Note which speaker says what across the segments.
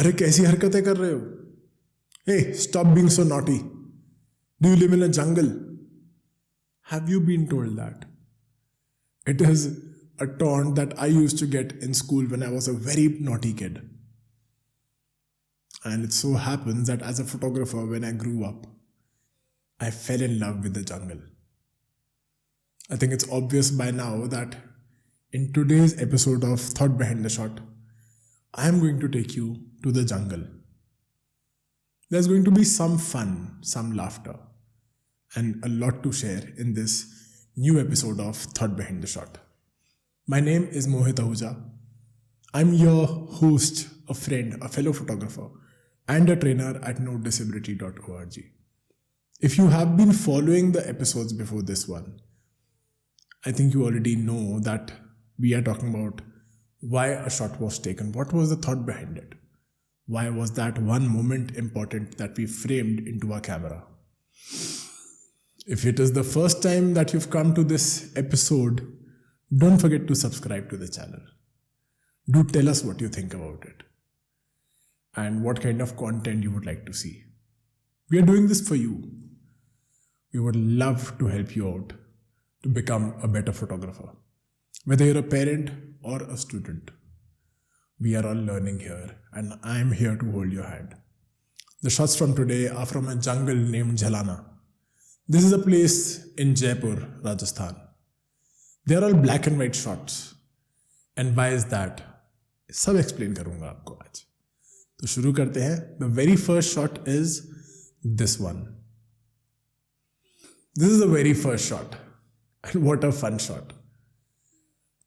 Speaker 1: अरे कैसी हरकतें कर रहे हो? Hey, stop being so naughty. Do you live in a jungle? Have you been told that? It is a taunt that I used to get in school when I was a very naughty kid. And it so happens that as a photographer, when I grew up, I fell in love with the jungle. I think it's obvious by now that in today's episode of Thought Behind the Shot, I am going to take you to the jungle. There's going to be some fun, some laughter, and a lot to share in this new episode of Thought Behind the Shot. My name is Mohit Ahuja. I'm your host, a friend, a fellow photographer, and a trainer at neuro-diverse.org. If you have been following the episodes before this one, I think you already know that we are talking about why a shot was taken. What was the thought behind it? Why was that one moment important that we framed into our camera? If it is the first time that you've come to this episode, don't forget to subscribe to the channel. Do tell us what you think about it and what kind of content you would like to see. We are doing this for you. We would love to help you out to become a better photographer. Whether you're a parent or a student, we are all learning here and I'm here to hold your hand. The shots from today are from a jungle named Jhalana. This is a place in Jaipur, Rajasthan. They are all black and white shots. And why is that? सब explain करूँगा आपको आज. तो शुरू करते हैं. The very first shot is this one. This is the very first shot. And what a fun shot.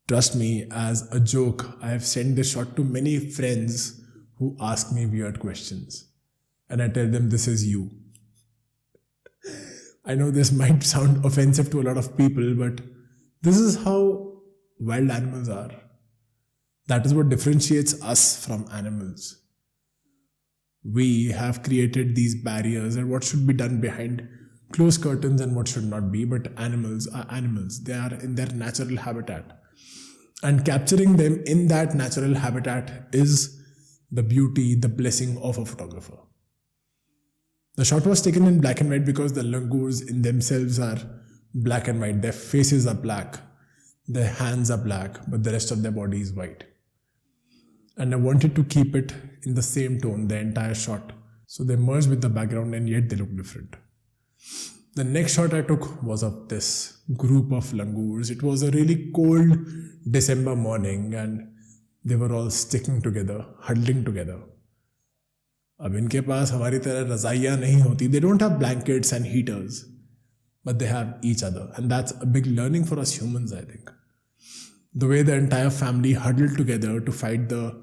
Speaker 1: Trust me, as a joke, I have sent this shot to many friends who ask me weird questions. And I tell them this is you. I know this might sound offensive to a lot of people, but this is how wild animals are. That is what differentiates us from animals. We have created these barriers and what should be done behind closed curtains and what should not be, but animals are animals. They are in their natural habitat. And capturing them in that natural habitat is the beauty, the blessing of a photographer. The shot was taken in black and white because the Langurs in themselves are black and white. Their faces are black, their hands are black, but the rest of their body is white. And I wanted to keep it in the same tone, the entire shot. So they merged with the background and yet they look different. The next shot I took was of this group of Langurs. It was a really cold December morning and they were all sticking together, huddling together. अब इनके पास हमारी तरह रज़ाइयाँ नहीं होती. They don't have blankets and heaters, but they have each other. And that's a big learning for us humans, I think. The way the entire family huddled together to fight the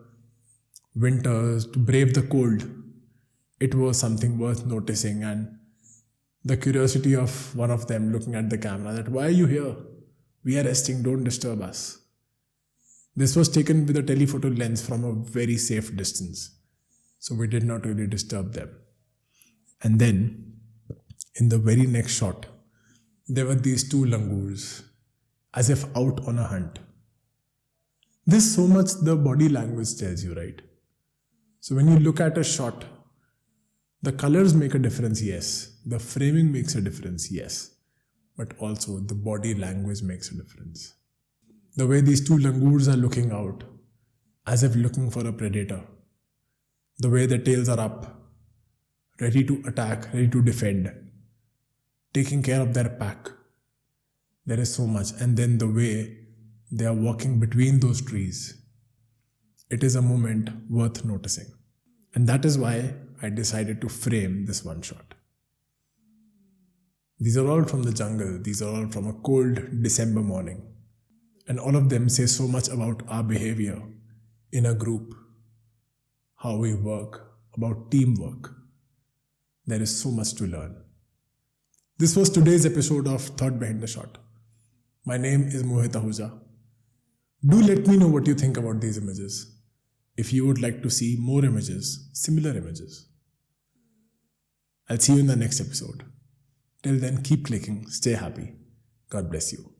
Speaker 1: winters, to brave the cold, it was something worth noticing. And the curiosity of one of them looking at the camera that, why are you here? We are resting, don't disturb us. This was taken with a telephoto lens from a very safe distance. So we did not really disturb them. And then, in the very next shot, there were these two Langurs, as if out on a hunt. This so much the body language tells you, right? So when you look at a shot, the colors make a difference, yes. The framing makes a difference, yes. But also the body language makes a difference. The way these two Langurs are looking out, as if looking for a predator. The way their tails are up, ready to attack, ready to defend, taking care of their pack. There is so much. And then the way they are walking between those trees. It is a moment worth noticing. And that is why I decided to frame this one shot. These are all from the jungle. These are all from a cold December morning. And all of them say so much about our behavior in a group, how we work, about teamwork. There is so much to learn. This was today's episode of Thought Behind the Shot. My name is Mohit Ahuja. Do let me know what you think about these images. If you would like to see more images, similar images. I'll see you in the next episode. Till then, keep clicking, stay happy. God bless you.